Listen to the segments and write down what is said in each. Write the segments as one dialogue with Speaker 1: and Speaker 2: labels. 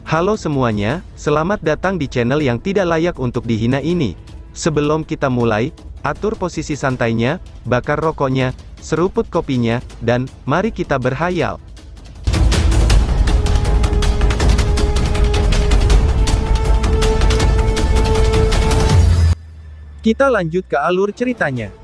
Speaker 1: Halo semuanya, selamat datang di channel yang tidak layak untuk dihina ini. Sebelum kita mulai, atur posisi santainya, bakar rokoknya, seruput kopinya, dan mari kita berhayal.
Speaker 2: Kita lanjut ke alur ceritanya.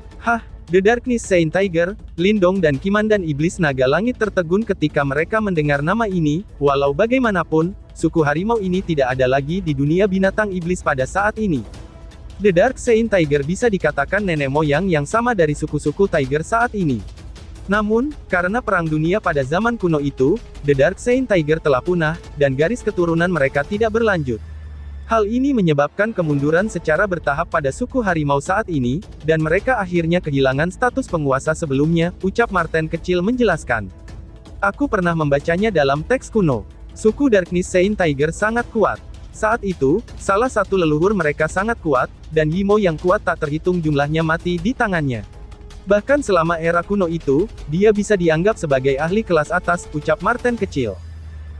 Speaker 2: The Darkness Saint Tiger, Lindong dan Kimandan Iblis Naga Langit tertegun ketika mereka mendengar nama ini. Walau bagaimanapun, suku harimau ini tidak ada lagi di dunia binatang iblis pada saat ini. The Dark Saint Tiger bisa dikatakan nenek moyang yang sama dari suku-suku Tiger saat ini. Namun, karena perang dunia pada zaman kuno itu, The Dark Saint Tiger telah punah, dan garis keturunan mereka tidak berlanjut. Hal ini menyebabkan kemunduran secara bertahap pada suku harimau saat ini, dan mereka akhirnya kehilangan status penguasa sebelumnya, ucap Marten kecil menjelaskan. Aku pernah membacanya dalam teks kuno. Suku Darkness Saint Tiger sangat kuat. Saat itu, salah satu leluhur mereka sangat kuat, dan Yimo yang kuat tak terhitung jumlahnya mati di tangannya. Bahkan selama era kuno itu, dia bisa dianggap sebagai ahli kelas atas, ucap Marten kecil.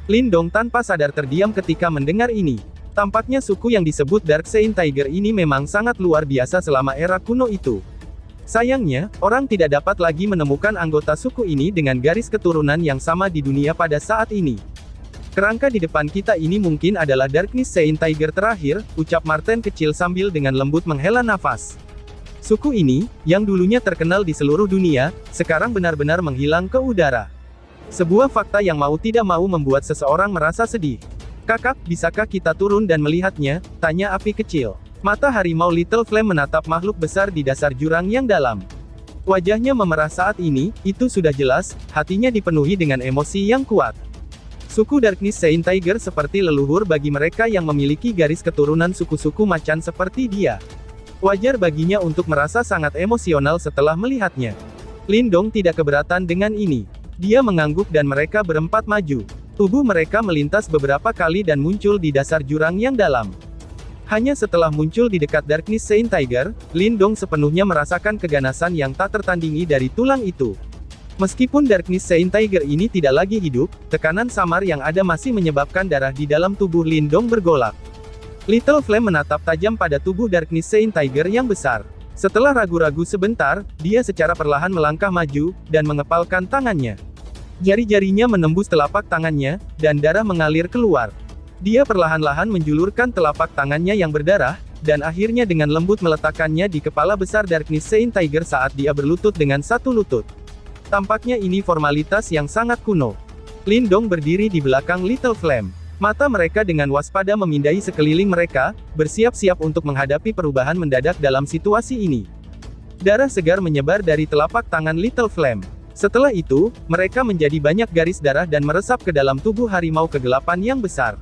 Speaker 2: Lindong tanpa sadar terdiam ketika mendengar ini. Tampaknya suku yang disebut Dark Saint Tiger ini memang sangat luar biasa selama era kuno itu. Sayangnya, orang tidak dapat lagi menemukan anggota suku ini dengan garis keturunan yang sama di dunia pada saat ini. Kerangka di depan kita ini mungkin adalah Darkness Saint Tiger terakhir, ucap Marten kecil sambil dengan lembut menghela nafas. Suku ini, yang dulunya terkenal di seluruh dunia, sekarang benar-benar menghilang ke udara. Sebuah fakta yang mau tidak mau membuat seseorang merasa sedih. Kakak, bisakah kita turun dan melihatnya? Tanya api kecil. Mata harimau Little Flame menatap makhluk besar di dasar jurang yang dalam. Wajahnya memerah saat ini, itu sudah jelas, hatinya dipenuhi dengan emosi yang kuat. Suku Darkness Saint Tiger seperti leluhur bagi mereka yang memiliki garis keturunan suku-suku macan seperti dia. Wajar baginya untuk merasa sangat emosional setelah melihatnya. Lindong tidak keberatan dengan ini. Dia mengangguk dan mereka berempat maju. Tubuh mereka melintas beberapa kali dan muncul di dasar jurang yang dalam. Hanya setelah muncul di dekat Darkness Saint Tiger, Lindong sepenuhnya merasakan keganasan yang tak tertandingi dari tulang itu. Meskipun Darkness Saint Tiger ini tidak lagi hidup, tekanan samar yang ada masih menyebabkan darah di dalam tubuh Lindong bergolak. Little Flame menatap tajam pada tubuh Darkness Saint Tiger yang besar. Setelah ragu-ragu sebentar, dia secara perlahan melangkah maju, dan mengepalkan tangannya. Jari-jarinya menembus telapak tangannya, dan darah mengalir keluar. Dia perlahan-lahan menjulurkan telapak tangannya yang berdarah, dan akhirnya dengan lembut meletakkannya di kepala besar Darkness Saint Tiger saat dia berlutut dengan satu lutut. Tampaknya ini formalitas yang sangat kuno. Lindong berdiri di belakang Little Flame. Mata mereka dengan waspada memindai sekeliling mereka, bersiap-siap untuk menghadapi perubahan mendadak dalam situasi ini. Darah segar menyebar dari telapak tangan Little Flame. Setelah itu, mereka menjadi banyak garis darah dan meresap ke dalam tubuh harimau kegelapan yang besar.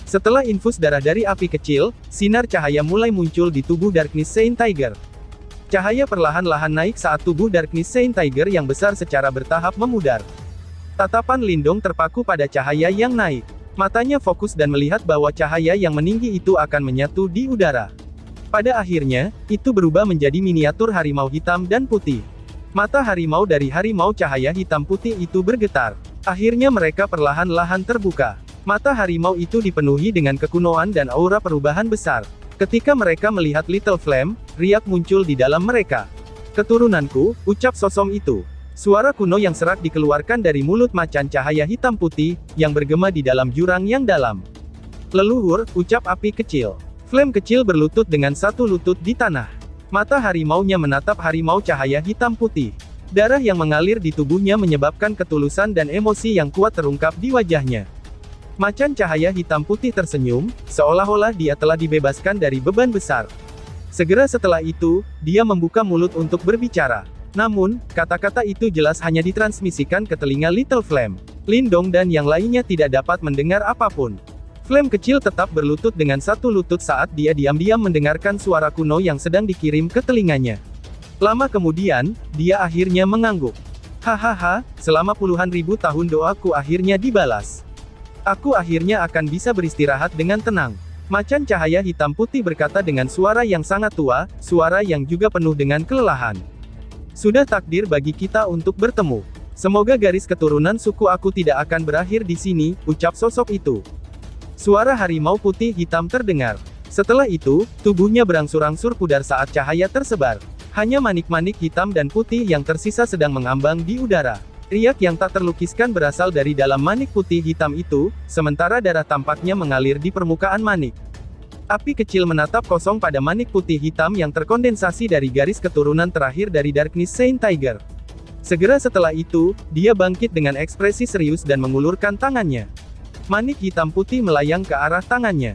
Speaker 2: Setelah infus darah dari api kecil, sinar cahaya mulai muncul di tubuh Darkness Saint Tiger. Cahaya perlahan-lahan naik saat tubuh Darkness Saint Tiger yang besar secara bertahap memudar. Tatapan Lindong terpaku pada cahaya yang naik. Matanya fokus dan melihat bahwa cahaya yang meninggi itu akan menyatu di udara. Pada akhirnya, itu berubah menjadi miniatur harimau hitam dan putih. Mata harimau dari harimau cahaya hitam putih itu bergetar. Akhirnya mereka perlahan-lahan terbuka. Mata harimau itu dipenuhi dengan kekunoan dan aura perubahan besar. Ketika mereka melihat Little Flame, riak muncul di dalam mereka. Keturunanku, ucap sosok itu. Suara kuno yang serak dikeluarkan dari mulut macan cahaya hitam putih, yang bergema di dalam jurang yang dalam. Leluhur, ucap api kecil. Flame kecil berlutut dengan satu lutut di tanah. Mata harimaunya menatap harimau cahaya hitam putih. Darah yang mengalir di tubuhnya menyebabkan ketulusan dan emosi yang kuat terungkap di wajahnya. Macan cahaya hitam putih tersenyum, seolah-olah dia telah dibebaskan dari beban besar. Segera setelah itu, dia membuka mulut untuk berbicara. Namun, kata-kata itu jelas hanya ditransmisikan ke telinga Little Flame. Lindong dan yang lainnya tidak dapat mendengar apapun. Flame kecil tetap berlutut dengan satu lutut saat dia diam-diam mendengarkan suara kuno yang sedang dikirim ke telinganya. Lama kemudian, dia akhirnya mengangguk. Hahaha, selama puluhan ribu tahun doaku akhirnya dibalas. Aku akhirnya akan bisa beristirahat dengan tenang. Macan cahaya hitam putih berkata dengan suara yang sangat tua, suara yang juga penuh dengan kelelahan. Sudah takdir bagi kita untuk bertemu. Semoga garis keturunan suku aku tidak akan berakhir di sini, ucap sosok itu. Suara harimau putih hitam terdengar. Setelah itu, tubuhnya berangsur-angsur pudar saat cahaya tersebar. Hanya manik-manik hitam dan putih yang tersisa sedang mengambang di udara. Riak yang tak terlukiskan berasal dari dalam manik putih hitam itu, sementara darah tampaknya mengalir di permukaan manik. Api kecil menatap kosong pada manik putih hitam yang terkondensasi dari garis keturunan terakhir dari Darkness Saint Tiger. Segera setelah itu, dia bangkit dengan ekspresi serius dan mengulurkan tangannya. Manik hitam putih melayang ke arah tangannya.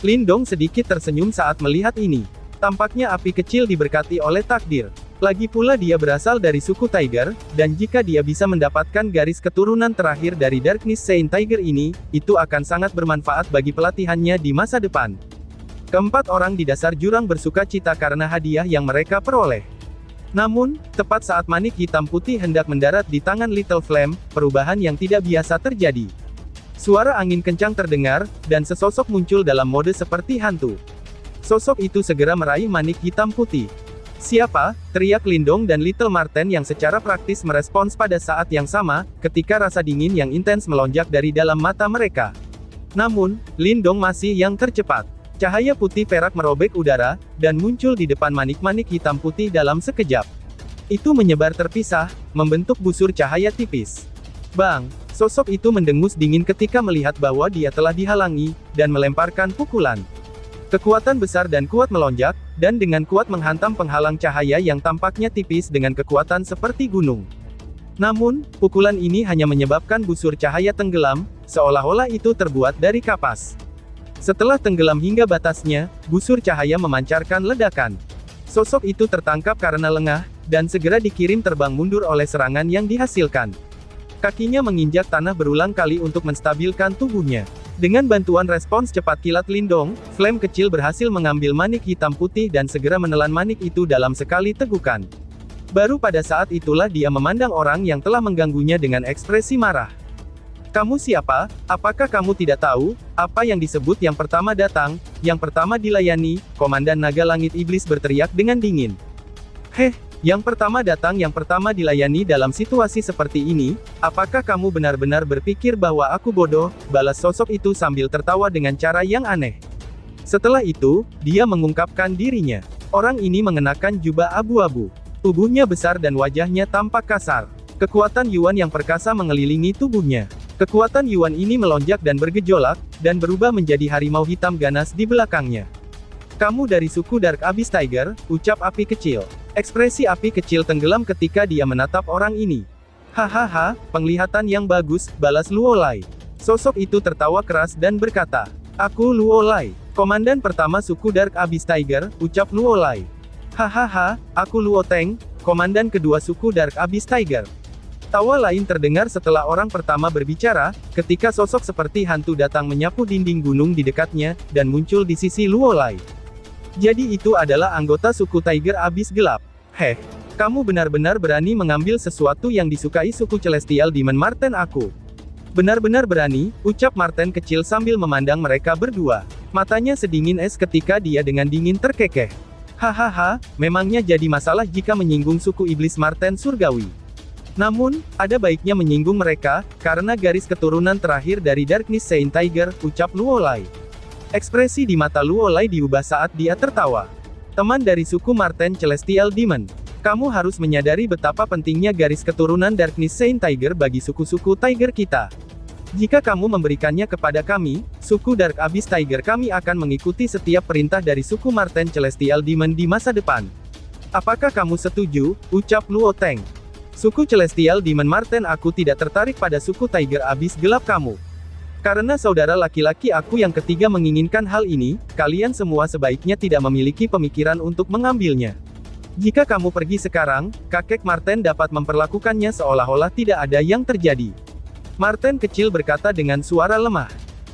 Speaker 2: Lindong sedikit tersenyum saat melihat ini. Tampaknya api kecil diberkati oleh takdir. Lagi pula dia berasal dari suku Tiger, dan jika dia bisa mendapatkan garis keturunan terakhir dari Darkness Saint Tiger ini, itu akan sangat bermanfaat bagi pelatihannya di masa depan. Keempat orang di dasar jurang bersuka cita karena hadiah yang mereka peroleh. Namun, tepat saat manik hitam putih hendak mendarat di tangan Little Flame, perubahan yang tidak biasa terjadi. Suara angin kencang terdengar, dan sesosok muncul dalam mode seperti hantu. Sosok itu segera meraih manik hitam putih. "Siapa?" teriak Lindong dan Little Marten yang secara praktis merespons pada saat yang sama, ketika rasa dingin yang intens melonjak dari dalam mata mereka. Namun, Lindong masih yang tercepat. Cahaya putih perak merobek udara, dan muncul di depan manik-manik hitam putih dalam sekejap. Itu menyebar terpisah, membentuk busur cahaya tipis. Bang! Sosok itu mendengus dingin ketika melihat bahwa dia telah dihalangi, dan melemparkan pukulan. Kekuatan besar dan kuat melonjak, dan dengan kuat menghantam penghalang cahaya yang tampaknya tipis dengan kekuatan seperti gunung. Namun, pukulan ini hanya menyebabkan busur cahaya tenggelam, seolah-olah itu terbuat dari kapas. Setelah tenggelam hingga batasnya, busur cahaya memancarkan ledakan. Sosok itu tertangkap karena lengah, dan segera dikirim terbang mundur oleh serangan yang dihasilkan. Kakinya menginjak tanah berulang kali untuk menstabilkan tubuhnya. Dengan bantuan respons cepat kilat Lindong, Flame kecil berhasil mengambil manik hitam putih dan segera menelan manik itu dalam sekali tegukan. Baru pada saat itulah dia memandang orang yang telah mengganggunya dengan ekspresi marah. "Kamu siapa? Apakah kamu tidak tahu, apa yang disebut yang pertama datang, yang pertama dilayani?" Komandan Naga Langit Iblis berteriak dengan dingin. "Heh, yang pertama datang yang pertama dilayani dalam situasi seperti ini, apakah kamu benar-benar berpikir bahwa aku bodoh?" balas sosok itu sambil tertawa dengan cara yang aneh. Setelah itu, dia mengungkapkan dirinya. Orang ini mengenakan jubah abu-abu. Tubuhnya besar dan wajahnya tampak kasar. Kekuatan Yuan yang perkasa mengelilingi tubuhnya. Kekuatan Yuan ini melonjak dan bergejolak, dan berubah menjadi harimau hitam ganas di belakangnya. "Kamu dari suku Dark Abyss Tiger," ucap api kecil. Ekspresi api kecil tenggelam ketika dia menatap orang ini. "Hahaha, penglihatan yang bagus," balas Luo Lai. Sosok itu tertawa keras dan berkata, "Aku Luo Lai, komandan pertama suku Dark Abyss Tiger," ucap Luo Lai. "Hahaha, aku Luo Teng, komandan kedua suku Dark Abyss Tiger." Tawa lain terdengar setelah orang pertama berbicara, ketika sosok seperti hantu datang menyapu dinding gunung di dekatnya, dan muncul di sisi Luo Lai. "Jadi itu adalah anggota suku Tiger Abyss Gelap. Heh, kamu benar-benar berani mengambil sesuatu yang disukai suku Celestial Demon Marten aku." "Benar-benar berani," ucap Marten kecil sambil memandang mereka berdua. Matanya sedingin es ketika dia dengan dingin terkekeh. "Hahaha, memangnya jadi masalah jika menyinggung suku Iblis Marten Surgawi. Namun, ada baiknya menyinggung mereka, karena garis keturunan terakhir dari Darkness Saint Tiger," ucap Luo Lai. Ekspresi di mata Luo Lai diubah saat dia tertawa. "Teman dari suku Marten Celestial Demon, kamu harus menyadari betapa pentingnya garis keturunan Darkness Saint Tiger bagi suku-suku Tiger kita. Jika kamu memberikannya kepada kami, suku Dark Abyss Tiger kami akan mengikuti setiap perintah dari suku Marten Celestial Demon di masa depan. Apakah kamu setuju?" ucap Luo Teng. "Suku Celestial Demon Marten aku tidak tertarik pada suku Tiger Abyss Gelap kamu. Karena saudara laki-laki aku yang ketiga menginginkan hal ini, kalian semua sebaiknya tidak memiliki pemikiran untuk mengambilnya. Jika kamu pergi sekarang, kakek Marten dapat memperlakukannya seolah-olah tidak ada yang terjadi." Marten kecil berkata dengan suara lemah.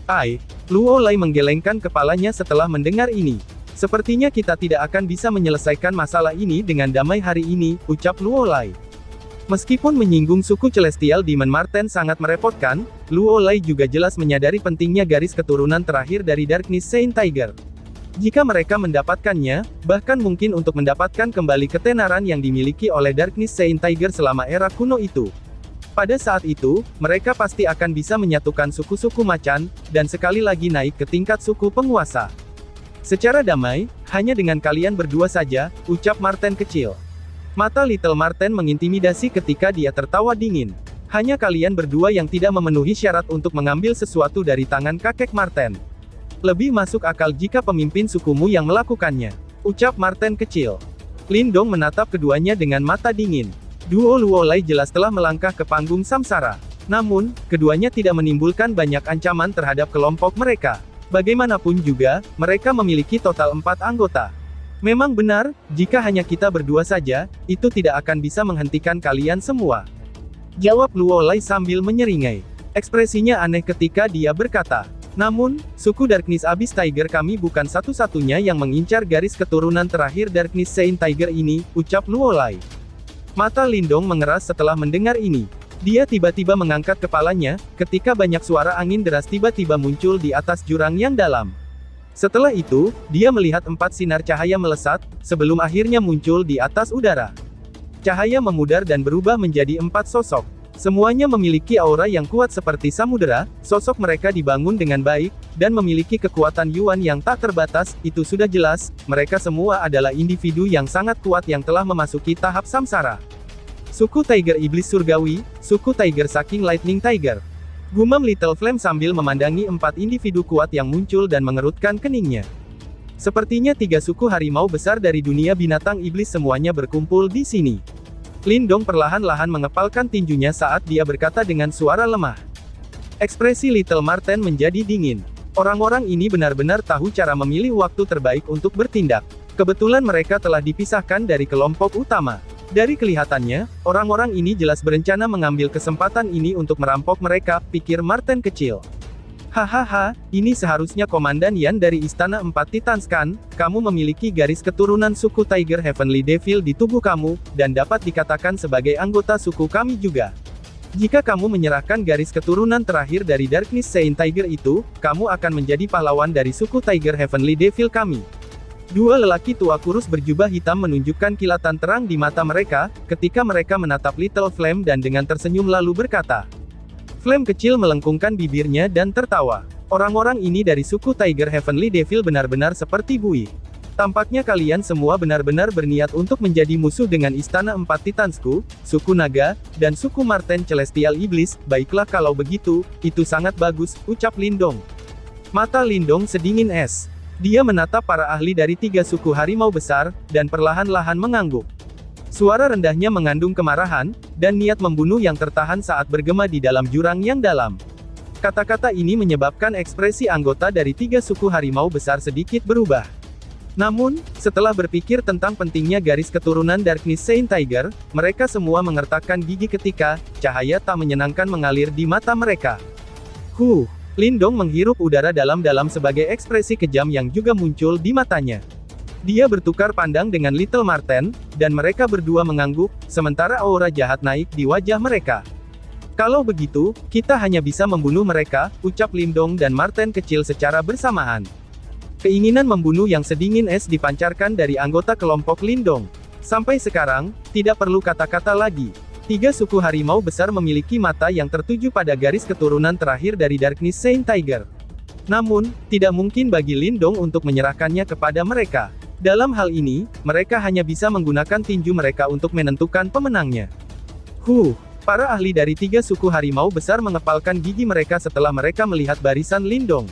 Speaker 2: "Ai." Luo Lai menggelengkan kepalanya setelah mendengar ini. "Sepertinya kita tidak akan bisa menyelesaikan masalah ini dengan damai hari ini," ucap Luo Lai. Meskipun menyinggung suku Celestial Demon Marten sangat merepotkan, Luo Lai juga jelas menyadari pentingnya garis keturunan terakhir dari Darkness Saint Tiger. Jika mereka mendapatkannya, bahkan mungkin untuk mendapatkan kembali ketenaran yang dimiliki oleh Darkness Saint Tiger selama era kuno itu. Pada saat itu, mereka pasti akan bisa menyatukan suku-suku macan, dan sekali lagi naik ke tingkat suku penguasa. Secara damai, hanya dengan kalian berdua saja, ucap Marten kecil. Mata Little Marten mengintimidasi ketika dia tertawa dingin. Hanya kalian berdua yang tidak memenuhi syarat untuk mengambil sesuatu dari tangan kakek Marten. Lebih masuk akal jika pemimpin sukumu yang melakukannya, ucap Marten kecil. Lindong menatap keduanya dengan mata dingin. Duo Luolai jelas telah melangkah ke panggung samsara. Namun, keduanya tidak menimbulkan banyak ancaman terhadap kelompok mereka. Bagaimanapun juga, mereka memiliki total 4 anggota. Memang benar, jika hanya kita berdua saja, itu tidak akan bisa menghentikan kalian semua. Jawab Luolai sambil menyeringai. Ekspresinya aneh ketika dia berkata. Namun, suku Darkness Abyss Tiger kami bukan satu-satunya yang mengincar garis keturunan terakhir Darkness Saint Tiger ini, ucap Luolai. Mata Lindong mengeras setelah mendengar ini. Dia tiba-tiba mengangkat kepalanya, ketika banyak suara angin deras tiba-tiba muncul di atas jurang yang dalam. Setelah itu, dia melihat 4 sinar cahaya melesat, sebelum akhirnya muncul di atas udara. Cahaya memudar dan berubah menjadi 4 sosok. Semuanya memiliki aura yang kuat seperti samudera, sosok mereka dibangun dengan baik, dan memiliki kekuatan Yuan yang tak terbatas, itu sudah jelas, mereka semua adalah individu yang sangat kuat yang telah memasuki tahap samsara. Suku Tiger Iblis Surgawi, suku Tiger Sucking Lightning Tiger. Gumam Little Flame sambil memandangi 4 individu kuat yang muncul dan mengerutkan keningnya. Sepertinya 3 suku harimau besar dari dunia binatang iblis semuanya berkumpul di sini. Lindong perlahan-lahan mengepalkan tinjunya saat dia berkata dengan suara lemah. Ekspresi Little Marten menjadi dingin. Orang-orang ini benar-benar tahu cara memilih waktu terbaik untuk bertindak. Kebetulan mereka telah dipisahkan dari kelompok utama. Dari kelihatannya, orang-orang ini jelas berencana mengambil kesempatan ini untuk merampok mereka, pikir Marten kecil. Hahaha, ini seharusnya Komandan Yan dari Istana 4 Titans kan? Kamu memiliki garis keturunan suku Tiger Heavenly Devil di tubuh kamu, dan dapat dikatakan sebagai anggota suku kami juga. Jika kamu menyerahkan garis keturunan terakhir dari Darkness Saint Tiger itu, kamu akan menjadi pahlawan dari suku Tiger Heavenly Devil kami. Dua lelaki tua kurus berjubah hitam menunjukkan kilatan terang di mata mereka, ketika mereka menatap Little Flame dan dengan tersenyum lalu berkata. Flame kecil melengkungkan bibirnya dan tertawa. Orang-orang ini dari suku Tiger Heavenly Devil benar-benar seperti buih. Tampaknya kalian semua benar-benar berniat untuk menjadi musuh dengan Istana 4 Titansku, suku Naga, dan suku Marten Celestial Iblis. Baiklah kalau begitu, itu sangat bagus, ucap Lindong. Mata Lindong sedingin es. Dia menatap para ahli dari 3 suku harimau besar, dan perlahan-lahan mengangguk. Suara rendahnya mengandung kemarahan, dan niat membunuh yang tertahan saat bergema di dalam jurang yang dalam. Kata-kata ini menyebabkan ekspresi anggota dari 3 suku harimau besar sedikit berubah. Namun, setelah berpikir tentang pentingnya garis keturunan Darkness Saint Tiger, mereka semua mengertakkan gigi ketika cahaya tak menyenangkan mengalir di mata mereka. Lindong menghirup udara dalam-dalam sebagai ekspresi kejam yang juga muncul di matanya. Dia bertukar pandang dengan Little Marten, dan mereka berdua mengangguk, sementara aura jahat naik di wajah mereka. Kalau begitu, kita hanya bisa membunuh mereka, ucap Lindong dan Marten kecil secara bersamaan. Keinginan membunuh yang sedingin es dipancarkan dari anggota kelompok Lindong. Sampai sekarang, tidak perlu kata-kata lagi. 3 suku harimau besar memiliki mata yang tertuju pada garis keturunan terakhir dari Darkness Saint Tiger. Namun, tidak mungkin bagi Lindong untuk menyerahkannya kepada mereka. Dalam hal ini, mereka hanya bisa menggunakan tinju mereka untuk menentukan pemenangnya. Para ahli dari 3 suku harimau besar mengepalkan gigi mereka setelah mereka melihat barisan Lindong.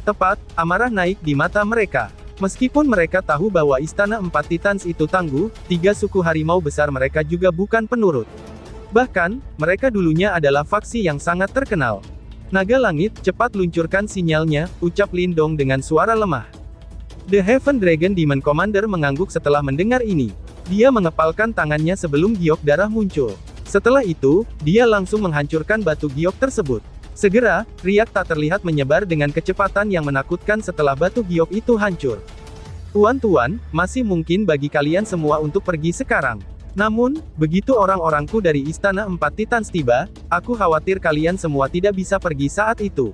Speaker 2: Tepat, amarah naik di mata mereka. Meskipun mereka tahu bahwa Istana 4 Titans itu tangguh, 3 suku harimau besar mereka juga bukan penurut. Bahkan, mereka dulunya adalah faksi yang sangat terkenal. Naga Langit, cepat luncurkan sinyalnya, ucap Lindong dengan suara lemah. The Heaven Dragon Demon Commander mengangguk setelah mendengar ini. Dia mengepalkan tangannya sebelum giok darah muncul. Setelah itu, dia langsung menghancurkan batu giok tersebut. Segera, riak tak terlihat menyebar dengan kecepatan yang menakutkan setelah batu giok itu hancur. Tuan-tuan, masih mungkin bagi kalian semua untuk pergi sekarang. Namun, begitu orang-orangku dari Istana 4 Titans tiba, aku khawatir kalian semua tidak bisa pergi saat itu.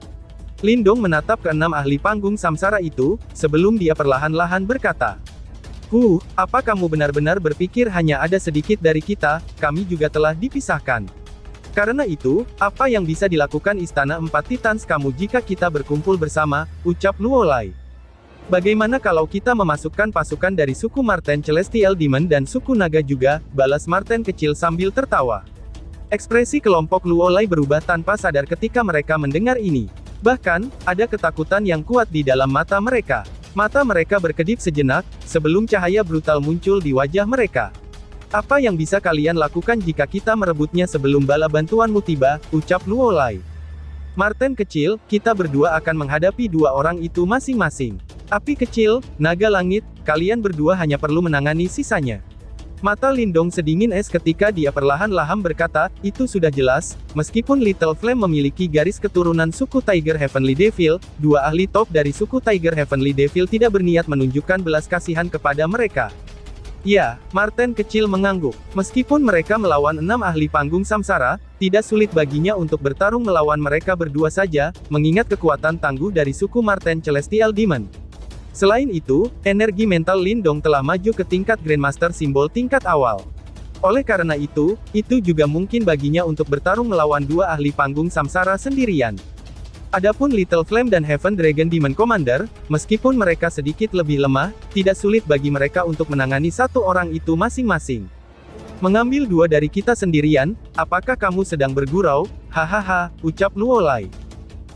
Speaker 2: Lindong menatap ke-6 ahli panggung samsara itu, sebelum dia perlahan-lahan berkata. Apa kamu benar-benar berpikir hanya ada sedikit dari kita, kami juga telah dipisahkan. Karena itu, apa yang bisa dilakukan Istana Empat Titans kamu jika kita berkumpul bersama, ucap Luolai. Bagaimana kalau kita memasukkan pasukan dari suku Marten Celestial Demon dan suku Naga juga, balas Marten kecil sambil tertawa. Ekspresi kelompok Luolai berubah tanpa sadar ketika mereka mendengar ini. Bahkan, ada ketakutan yang kuat di dalam mata mereka. Mata mereka berkedip sejenak, sebelum cahaya brutal muncul di wajah mereka. Apa yang bisa kalian lakukan jika kita merebutnya sebelum bala bantuanmu tiba, ucap Luolai. Marten kecil, kita berdua akan menghadapi dua orang itu masing-masing. Api kecil, naga langit, kalian berdua hanya perlu menangani sisanya. Mata Lindong sedingin es ketika dia perlahan-lahan berkata, itu sudah jelas, meskipun Little Flame memiliki garis keturunan suku Tiger Heavenly Devil, dua ahli top dari suku Tiger Heavenly Devil tidak berniat menunjukkan belas kasihan kepada mereka. Ya, Marten kecil mengangguk. Meskipun mereka melawan 6 ahli panggung samsara, tidak sulit baginya untuk bertarung melawan mereka berdua saja, mengingat kekuatan tangguh dari suku Marten Celestial Demon. Selain itu, energi mental Lindong telah maju ke tingkat Grandmaster simbol tingkat awal. Oleh karena itu juga mungkin baginya untuk bertarung melawan dua ahli panggung samsara sendirian. Adapun Little Flame dan Heaven Dragon Demon Commander, meskipun mereka sedikit lebih lemah, tidak sulit bagi mereka untuk menangani satu orang itu masing-masing. Mengambil dua dari kita sendirian, apakah kamu sedang bergurau? Hahaha, ucap Luolai.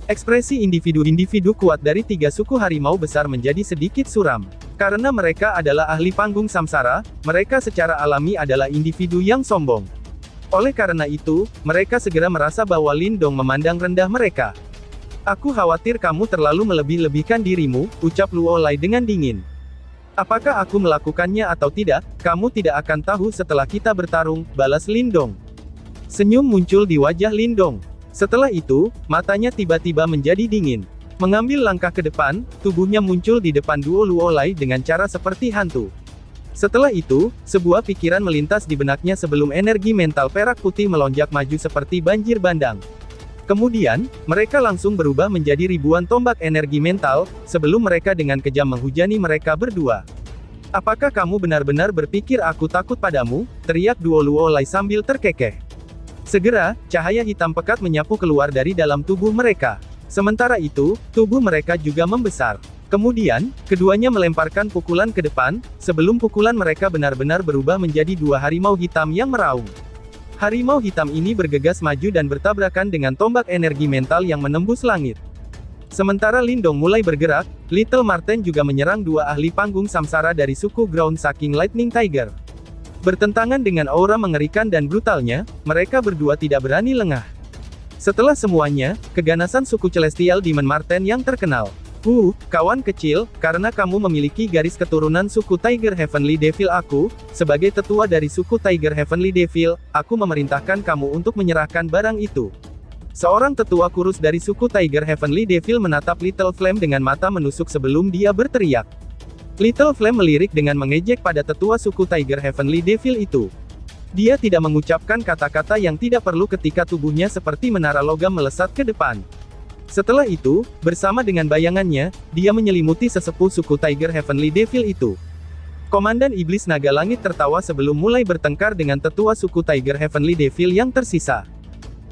Speaker 2: Ekspresi individu-individu kuat dari tiga suku harimau besar menjadi sedikit suram. Karena mereka adalah ahli panggung samsara, mereka secara alami adalah individu yang sombong. Oleh karena itu, mereka segera merasa bahwa Lindong memandang rendah mereka. Aku khawatir kamu terlalu melebih-lebihkan dirimu, ucap Luolai dengan dingin. Apakah aku melakukannya atau tidak, kamu tidak akan tahu setelah kita bertarung, balas Lindong. Senyum muncul di wajah Lindong. Setelah itu, matanya tiba-tiba menjadi dingin. Mengambil langkah ke depan, tubuhnya muncul di depan duo Luolai dengan cara seperti hantu. Setelah itu, sebuah pikiran melintas di benaknya sebelum energi mental perak putih melonjak maju seperti banjir bandang. Kemudian, mereka langsung berubah menjadi ribuan tombak energi mental, sebelum mereka dengan kejam menghujani mereka berdua. Apakah kamu benar-benar berpikir aku takut padamu? Teriak duo Luolai sambil terkekeh. Segera, cahaya hitam pekat menyapu keluar dari dalam tubuh mereka. Sementara itu, tubuh mereka juga membesar. Kemudian, keduanya melemparkan pukulan ke depan, sebelum pukulan mereka benar-benar berubah menjadi dua harimau hitam yang meraung. Harimau hitam ini bergegas maju dan bertabrakan dengan tombak energi mental yang menembus langit. Sementara Lindong mulai bergerak, Little Marten juga menyerang dua ahli panggung samsara dari suku Ground Sucking Lightning Tiger. Bertentangan dengan aura mengerikan dan brutalnya, mereka berdua tidak berani lengah. Setelah semuanya, keganasan suku Celestial Demon Marten yang terkenal. Kawan kecil, karena kamu memiliki garis keturunan suku Tiger Heavenly Devil sebagai tetua dari suku Tiger Heavenly Devil, aku memerintahkan kamu untuk menyerahkan barang itu. Seorang tetua kurus dari suku Tiger Heavenly Devil menatap Little Flame dengan mata menusuk sebelum dia berteriak. Little Flame melirik dengan mengejek pada tetua suku Tiger Heavenly Devil itu. Dia tidak mengucapkan kata-kata yang tidak perlu ketika tubuhnya seperti menara logam melesat ke depan. Setelah itu, bersama dengan bayangannya, dia menyelimuti sesepuh suku Tiger Heavenly Devil itu. Komandan Iblis Naga Langit tertawa sebelum mulai bertengkar dengan tetua suku Tiger Heavenly Devil yang tersisa.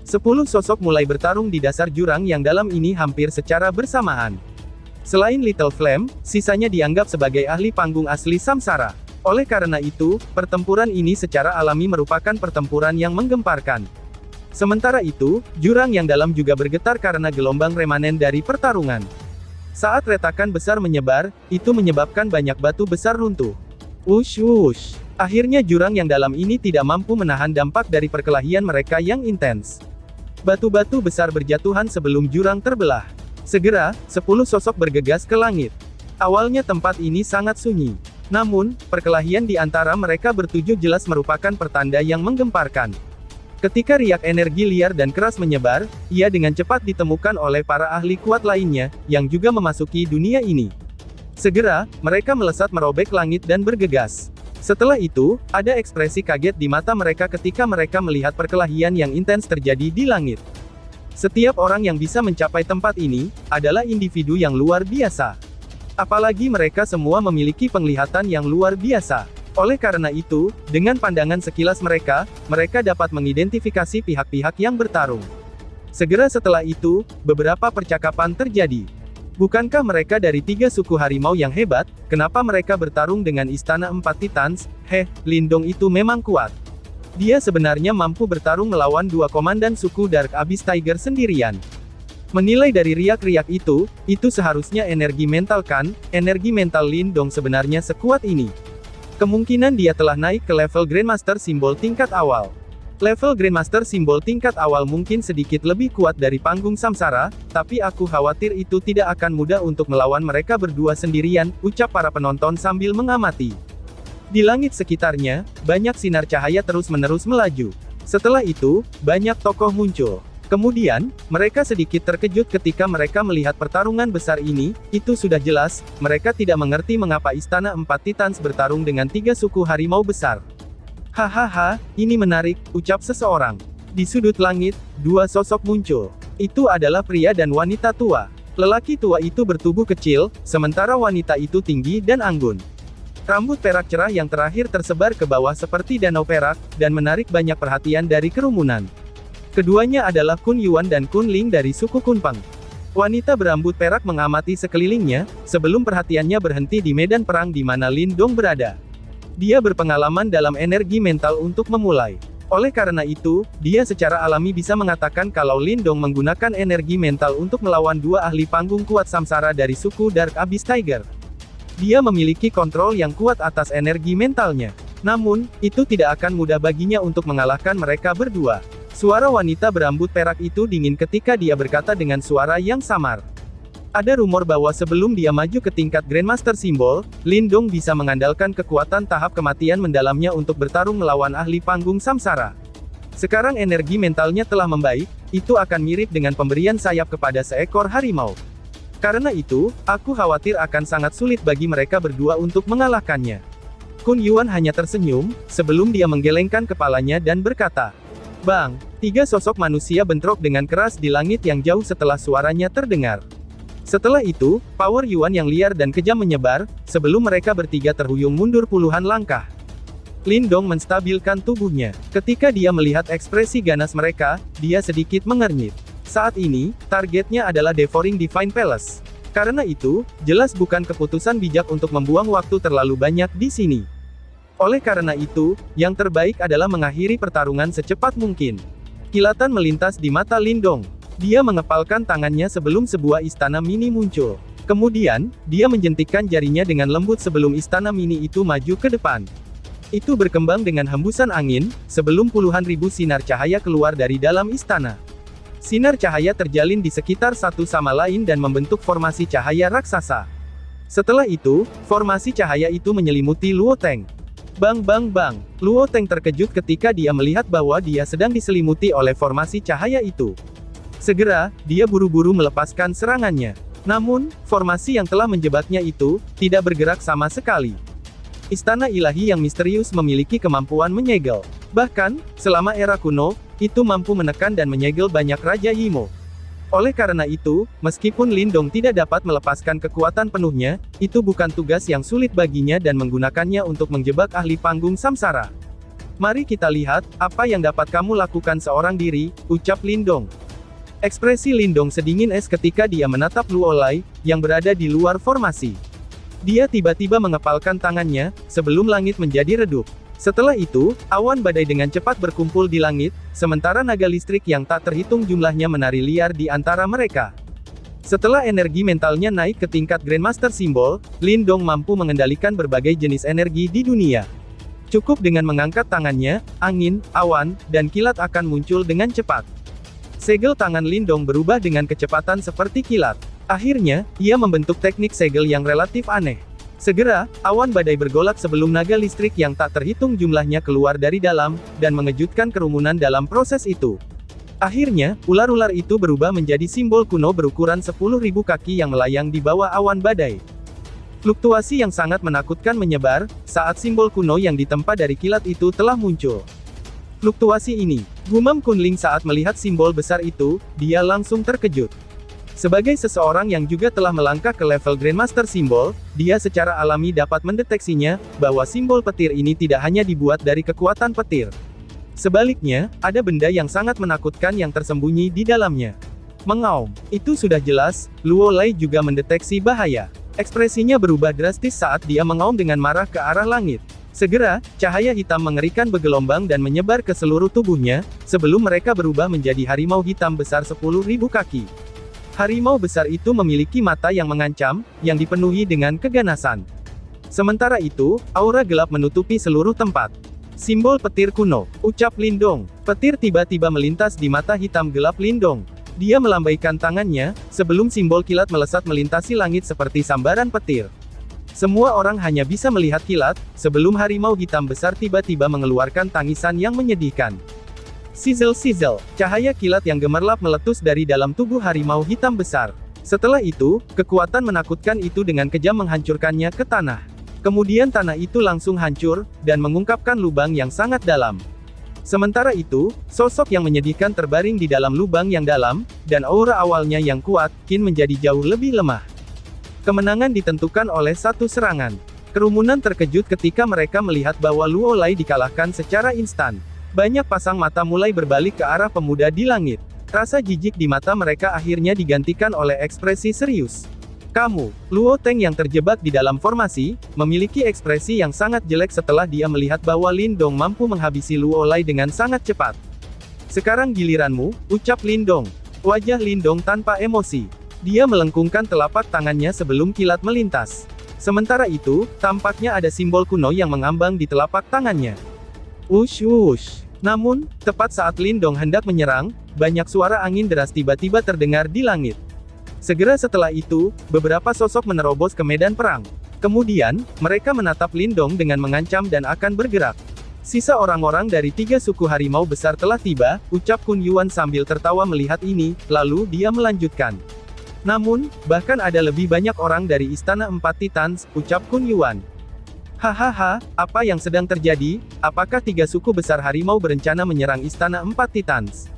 Speaker 2: 10 sosok mulai bertarung di dasar jurang yang dalam ini hampir secara bersamaan. Selain Little Flame, sisanya dianggap sebagai ahli panggung asli samsara. Oleh karena itu, pertempuran ini secara alami merupakan pertempuran yang menggemparkan. Sementara itu, jurang yang dalam juga bergetar karena gelombang remanen dari pertarungan. Saat retakan besar menyebar, itu menyebabkan banyak batu besar runtuh. Wush. Akhirnya jurang yang dalam ini tidak mampu menahan dampak dari perkelahian mereka yang intens. Batu-batu besar berjatuhan sebelum jurang terbelah. Segera, 10 sosok bergegas ke langit. Awalnya tempat ini sangat sunyi. Namun, perkelahian di antara mereka bertujuh jelas merupakan pertanda yang menggemparkan. Ketika riak energi liar dan keras menyebar, ia dengan cepat ditemukan oleh para ahli kuat lainnya, yang juga memasuki dunia ini. Segera, mereka melesat merobek langit dan bergegas. Setelah itu, ada ekspresi kaget di mata mereka ketika mereka melihat perkelahian yang intens terjadi di langit. Setiap orang yang bisa mencapai tempat ini, adalah individu yang luar biasa. Apalagi mereka semua memiliki penglihatan yang luar biasa. Oleh karena itu, dengan pandangan sekilas mereka dapat mengidentifikasi pihak-pihak yang bertarung. Segera setelah itu, beberapa percakapan terjadi. Bukankah mereka dari 3 suku harimau yang hebat? Kenapa mereka bertarung dengan Istana 4 Titans? Lindong itu memang kuat. Dia sebenarnya mampu bertarung melawan 2 komandan suku Dark Abyss Tiger sendirian. Menilai dari riak-riak itu seharusnya energi mental kan? Energi mental Lindong sebenarnya sekuat ini. Kemungkinan dia telah naik ke level Grandmaster simbol tingkat awal. Level Grandmaster simbol tingkat awal mungkin sedikit lebih kuat dari panggung samsara, tapi aku khawatir itu tidak akan mudah untuk melawan mereka berdua sendirian, ucap para penonton sambil mengamati. Di langit sekitarnya, banyak sinar cahaya terus-menerus melaju. Setelah itu, banyak tokoh muncul. Kemudian, mereka sedikit terkejut ketika mereka melihat pertarungan besar ini. Itu sudah jelas, mereka tidak mengerti mengapa Istana 4 Titans bertarung dengan 3 suku harimau besar. Hahaha, ini menarik, ucap seseorang. Di sudut langit, 2 sosok muncul. Itu adalah pria dan wanita tua. Lelaki tua itu bertubuh kecil, sementara wanita itu tinggi dan anggun. Rambut perak cerah yang terakhir tersebar ke bawah seperti danau perak, dan menarik banyak perhatian dari kerumunan. Keduanya adalah Kun Yuan dan Kun Ling dari suku Kunpeng. Wanita berambut perak mengamati sekelilingnya, sebelum perhatiannya berhenti di medan perang di mana Lindong berada. Dia berpengalaman dalam energi mental untuk memulai. Oleh karena itu, dia secara alami bisa mengatakan kalau Lindong menggunakan energi mental untuk melawan 2 ahli panggung kuat samsara dari suku Dark Abyss Tiger. Dia memiliki kontrol yang kuat atas energi mentalnya. Namun, itu tidak akan mudah baginya untuk mengalahkan mereka berdua. Suara wanita berambut perak itu dingin ketika dia berkata dengan suara yang samar. Ada rumor bahwa sebelum dia maju ke tingkat Grandmaster Simbol, Lindong bisa mengandalkan kekuatan tahap kematian mendalamnya untuk bertarung melawan ahli panggung samsara. Sekarang energi mentalnya telah membaik, itu akan mirip dengan pemberian sayap kepada seekor harimau. Karena itu, aku khawatir akan sangat sulit bagi mereka berdua untuk mengalahkannya. Kun Yuan hanya tersenyum, sebelum dia menggelengkan kepalanya dan berkata, "Bang!" 3 sosok manusia bentrok dengan keras di langit yang jauh setelah suaranya terdengar. Setelah itu, power Yuan yang liar dan kejam menyebar, sebelum mereka bertiga terhuyung mundur puluhan langkah. Lindong menstabilkan tubuhnya. Ketika dia melihat ekspresi ganas mereka, dia sedikit mengernyit. Saat ini, targetnya adalah Devouring Divine Palace. Karena itu, jelas bukan keputusan bijak untuk membuang waktu terlalu banyak di sini. Oleh karena itu, yang terbaik adalah mengakhiri pertarungan secepat mungkin. Kilatan melintas di mata Lindong. Dia mengepalkan tangannya sebelum sebuah istana mini muncul. Kemudian, dia menjentikkan jarinya dengan lembut sebelum istana mini itu maju ke depan. Itu berkembang dengan hembusan angin, sebelum puluhan ribu sinar cahaya keluar dari dalam istana. Sinar cahaya terjalin di sekitar satu sama lain dan membentuk formasi cahaya raksasa. Setelah itu, formasi cahaya itu menyelimuti Luo Teng. Bang bang bang, Luo Teng terkejut ketika dia melihat bahwa dia sedang diselimuti oleh formasi cahaya itu. Segera, dia buru-buru melepaskan serangannya. Namun, formasi yang telah menjebaknya itu, tidak bergerak sama sekali. Istana ilahi yang misterius memiliki kemampuan menyegel. Bahkan, selama era kuno, itu mampu menekan dan menyegel banyak Raja Yimo. Oleh karena itu, meskipun Lindong tidak dapat melepaskan kekuatan penuhnya, itu bukan tugas yang sulit baginya dan menggunakannya untuk menjebak ahli panggung samsara. Mari kita lihat, apa yang dapat kamu lakukan seorang diri, ucap Lindong. Ekspresi Lindong sedingin es ketika dia menatap Luo Lai, yang berada di luar formasi. Dia tiba-tiba mengepalkan tangannya, sebelum langit menjadi redup. Setelah itu, awan badai dengan cepat berkumpul di langit, sementara naga listrik yang tak terhitung jumlahnya menari liar di antara mereka. Setelah energi mentalnya naik ke tingkat Grandmaster Simbol, Lindong mampu mengendalikan berbagai jenis energi di dunia. Cukup dengan mengangkat tangannya, angin, awan, dan kilat akan muncul dengan cepat. Segel tangan Lindong berubah dengan kecepatan seperti kilat. Akhirnya, ia membentuk teknik segel yang relatif aneh. Segera, awan badai bergolak sebelum naga listrik yang tak terhitung jumlahnya keluar dari dalam, dan mengejutkan kerumunan dalam proses itu. Akhirnya, ular-ular itu berubah menjadi simbol kuno berukuran 10.000 kaki yang melayang di bawah awan badai. Fluktuasi yang sangat menakutkan menyebar, saat simbol kuno yang ditempa dari kilat itu telah muncul. Fluktuasi ini, gumam Kun Ling saat melihat simbol besar itu, dia langsung terkejut. Sebagai seseorang yang juga telah melangkah ke level Grandmaster Simbol, dia secara alami dapat mendeteksinya, bahwa simbol petir ini tidak hanya dibuat dari kekuatan petir. Sebaliknya, ada benda yang sangat menakutkan yang tersembunyi di dalamnya. Mengaum. Itu sudah jelas, Luo Lai juga mendeteksi bahaya. Ekspresinya berubah drastis saat dia mengaum dengan marah ke arah langit. Segera, cahaya hitam mengerikan bergelombang dan menyebar ke seluruh tubuhnya, sebelum mereka berubah menjadi harimau hitam besar 10.000 kaki. Harimau besar itu memiliki mata yang mengancam, yang dipenuhi dengan keganasan. Sementara itu, aura gelap menutupi seluruh tempat. Simbol petir kuno, ucap Lindong. Petir tiba-tiba melintas di mata hitam gelap Lindong. Dia melambaikan tangannya, sebelum simbol kilat melesat melintasi langit seperti sambaran petir. Semua orang hanya bisa melihat kilat, sebelum harimau hitam besar tiba-tiba mengeluarkan tangisan yang menyedihkan. Sizzle-sizzle, cahaya kilat yang gemerlap meletus dari dalam tubuh harimau hitam besar. Setelah itu, kekuatan menakutkan itu dengan kejam menghancurkannya ke tanah. Kemudian tanah itu langsung hancur, dan mengungkapkan lubang yang sangat dalam. Sementara itu, sosok yang menyedihkan terbaring di dalam lubang yang dalam, dan aura awalnya yang kuat, kini menjadi jauh lebih lemah. Kemenangan ditentukan oleh satu serangan. Kerumunan terkejut ketika mereka melihat bahwa Luo Lai dikalahkan secara instan. Banyak pasang mata mulai berbalik ke arah pemuda di langit. Rasa jijik di mata mereka akhirnya digantikan oleh ekspresi serius. Kamu, Luo Teng yang terjebak di dalam formasi, memiliki ekspresi yang sangat jelek setelah dia melihat bahwa Lindong mampu menghabisi Luo Lai dengan sangat cepat. Sekarang giliranmu, ucap Lindong. Wajah Lindong tanpa emosi. Dia melengkungkan telapak tangannya sebelum kilat melintas. Sementara itu, tampaknya ada simbol kuno yang mengambang di telapak tangannya. Wush wush. Namun, tepat saat Lindong hendak menyerang, banyak suara angin deras tiba-tiba terdengar di langit. Segera setelah itu, beberapa sosok menerobos ke medan perang. Kemudian, mereka menatap Lindong dengan mengancam dan akan bergerak. Sisa orang-orang dari 3 suku harimau besar telah tiba, ucap Kun Yuan sambil tertawa melihat ini, lalu dia melanjutkan. Namun, bahkan ada lebih banyak orang dari Istana 4 Titans, ucap Kun Yuan. Hahaha, apa yang sedang terjadi? Apakah 3 suku besar harimau berencana menyerang Istana 4 Titans?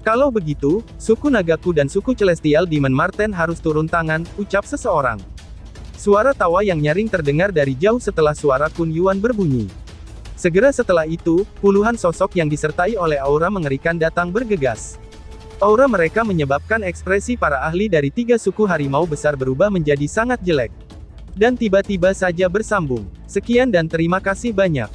Speaker 2: Kalau begitu, suku Nagaku dan suku Celestial Demon Marten harus turun tangan, ucap seseorang. Suara tawa yang nyaring terdengar dari jauh setelah suara Kun Yuan berbunyi. Segera setelah itu, puluhan sosok yang disertai oleh aura mengerikan datang bergegas. Aura mereka menyebabkan ekspresi para ahli dari 3 suku harimau besar berubah menjadi sangat jelek. Dan tiba-tiba saja bersambung. Sekian dan terima kasih banyak.